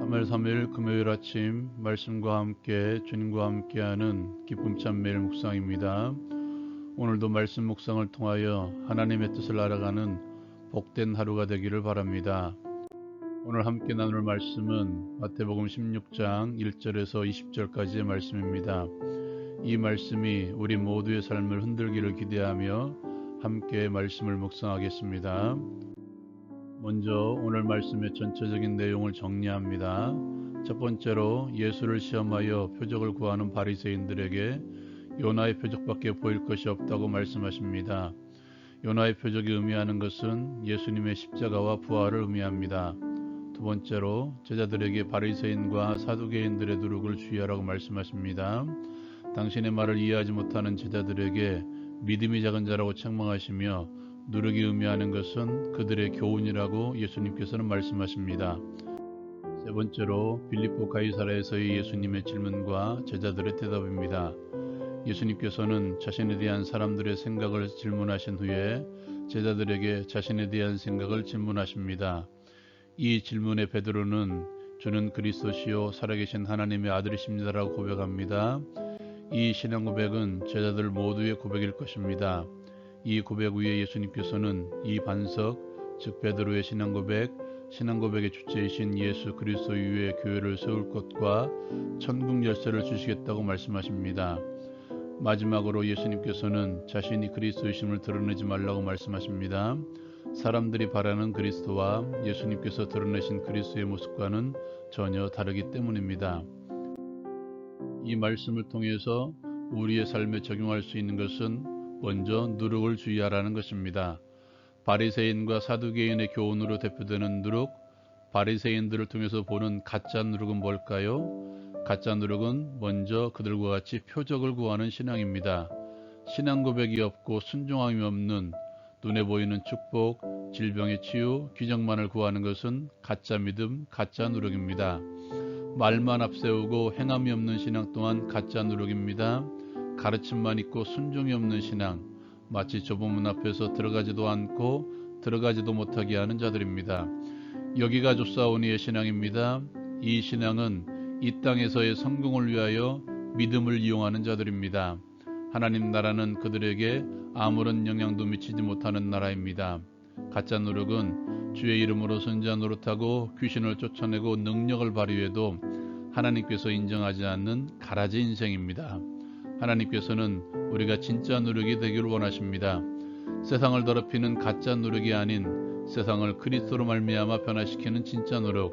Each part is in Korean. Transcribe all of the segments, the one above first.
3월 3일 금요일 아침 말씀과 함께 주님과 함께하는 기쁨 찬 매일 묵상입니다. 오늘도 말씀 묵상을 통하여 하나님의 뜻을 알아가는 복된 하루가 되기를 바랍니다. 오늘 함께 나눌 말씀은 마태복음 16장 1절에서 20절까지의 말씀입니다. 이 말씀이 우리 모두의 삶을 흔들기를 기대하며 함께 말씀을 묵상하겠습니다. 먼저 오늘 말씀의 전체적인 내용을 정리합니다. 첫 번째로 예수를 시험하여 표적을 구하는 바리새인들에게 요나의 표적밖에 보일 것이 없다고 말씀하십니다. 요나의 표적이 의미하는 것은 예수님의 십자가와 부활을 의미합니다. 두 번째로 제자들에게 바리새인과 사두개인들의 누룩을 주의하라고 말씀하십니다. 당신의 말을 이해하지 못하는 제자들에게 믿음이 작은 자라고 책망하시며 누룩이 의미하는 것은 그들의 교훈이라고 예수님께서는 말씀하십니다. 세 번째로 빌립보 가이사랴에서의 예수님의 질문과 제자들의 대답입니다. 예수님께서는 자신에 대한 사람들의 생각을 질문하신 후에 제자들에게 자신에 대한 생각을 질문하십니다. 이 질문에 베드로는 주는 그리스도시요 살아계신 하나님의 아들이십니다라고 고백합니다. 이 신앙 고백은 제자들 모두의 고백일 것입니다. 이 고백 위에 예수님께서는 이 반석, 즉 베드로의 신앙 고백의 주체이신 예수 그리스도 위에 교회를 세울 것과 천국 열쇠를 주시겠다고 말씀하십니다. 마지막으로 예수님께서는 자신이 그리스도이심을 드러내지 말라고 말씀하십니다. 사람들이 바라는 그리스도와 예수님께서 드러내신 그리스도의 모습과는 전혀 다르기 때문입니다. 이 말씀을 통해서 우리의 삶에 적용할 수 있는 것은 먼저 누룩을 주의하라는 것입니다. 바리새인과 사두개인의 교훈으로 대표되는 누룩, 바리새인들을 통해서 보는 가짜 누룩은 뭘까요? 가짜 누룩은 먼저 그들과 같이 표적을 구하는 신앙입니다. 신앙 고백이 없고 순종함이 없는 눈에 보이는 축복, 질병의 치유, 기적만을 구하는 것은 가짜 믿음, 가짜 누룩입니다. 말만 앞세우고 행함이 없는 신앙 또한 가짜 누룩입니다. 가르침만 있고 순종이 없는 신앙, 마치 좁은 문 앞에서 들어가지도 않고 들어가지도 못하게 하는 자들입니다. 여기가 조사오니의 신앙입니다. 이 신앙은 이 땅에서의 성공을 위하여 믿음을 이용하는 자들입니다. 하나님 나라는 그들에게 아무런 영향도 미치지 못하는 나라입니다. 가짜 누룩은 주의 이름으로 선지자 노릇하고 귀신을 쫓아내고 능력을 발휘해도 하나님께서 인정하지 않는 가라지 인생입니다. 하나님께서는 우리가 진짜 누룩이 되기를 원하십니다. 세상을 더럽히는 가짜 누룩이 아닌 세상을 그리스도로 말미암아 변화시키는 진짜 누룩,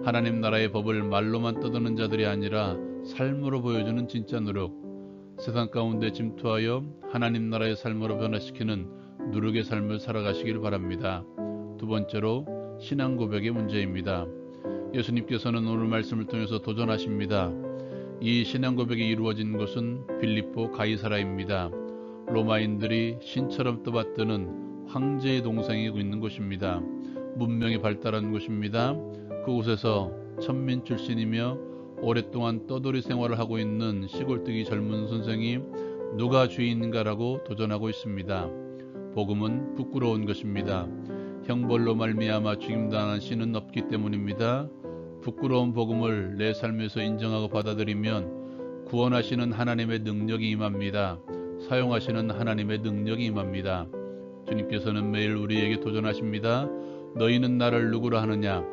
하나님 나라의 법을 말로만 떠드는 자들이 아니라 삶으로 보여주는 진짜 누룩, 세상 가운데 침투하여 하나님 나라의 삶으로 변화시키는 누룩의 삶을 살아가시길 바랍니다. 두 번째로 신앙 고백의 문제입니다. 예수님께서는 오늘 말씀을 통해서 도전하십니다. 이 신앙 고백이 이루어진 곳은 빌립보 가이사랴입니다. 로마인들이 신처럼 떠받드는 황제의 동상이 있는 곳입니다. 문명이 발달한 곳입니다. 그곳에서 천민 출신이며 오랫동안 떠돌이 생활을 하고 있는 시골뜨기 젊은 선생이 누가 주인인가라고 도전하고 있습니다. 복음은 부끄러운 것입니다. 형벌로 말미암아 죽임당한 신은 없기 때문입니다. 부끄러운 복음을 내 삶에서 인정하고 받아들이면 구원하시는 하나님의 능력이 임합니다. 사용하시는 하나님의 능력이 임합니다. 주님께서는 매일 우리에게 도전하십니다. 너희는 나를 누구라 하느냐?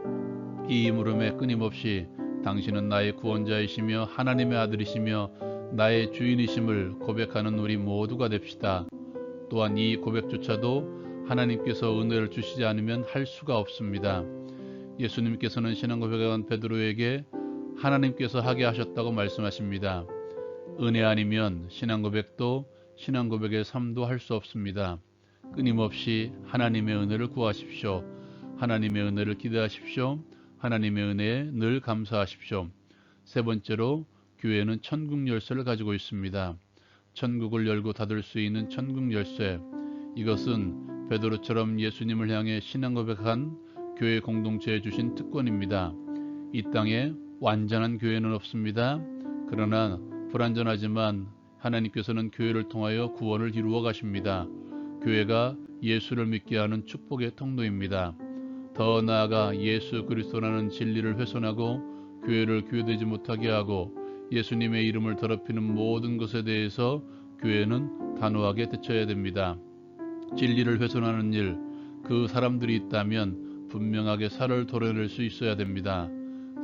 이 물음에 끊임없이 당신은 나의 구원자이시며 하나님의 아들이시며 나의 주인이심을 고백하는 우리 모두가 됩시다. 또한 이 고백조차도 하나님께서 은혜를 주시지 않으면 할 수가 없습니다. 예수님께서는 신앙 고백한 베드로에게 하나님께서 하게 하셨다고 말씀하십니다. 은혜 아니면 신앙 고백도 신앙 고백의 삶도 할 수 없습니다. 끊임없이 하나님의 은혜를 구하십시오. 하나님의 은혜를 기대하십시오. 하나님의 은혜에 늘 감사하십시오. 세 번째로 교회는 천국 열쇠를 가지고 있습니다. 천국을 열고 닫을 수 있는 천국 열쇠. 이것은 베드로처럼 예수님을 향해 신앙 고백한 교회 공동체에 주신 특권입니다. 이 땅에 완전한 교회는 없습니다. 그러나 불완전하지만 하나님께서는 교회를 통하여 구원을 이루어 가십니다. 교회가 예수를 믿게 하는 축복의 통로입니다. 더 나아가 예수 그리스도라는 진리를 훼손하고 교회를 교회되지 못하게 하고 예수님의 이름을 더럽히는 모든 것에 대해서 교회는 단호하게 대처해야 됩니다. 진리를 훼손하는 일, 그 사람들이 있다면 분명하게 살을 도려낼 수 있어야 됩니다.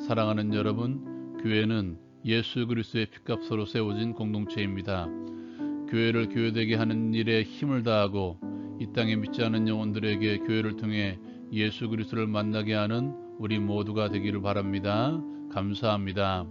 사랑하는 여러분, 교회는 예수 그리스도의 피값으로 세워진 공동체입니다. 교회를 교회되게 하는 일에 힘을 다하고 이 땅에 믿지 않은 영혼들에게 교회를 통해 예수 그리스도를 만나게 하는 우리 모두가 되기를 바랍니다. 감사합니다.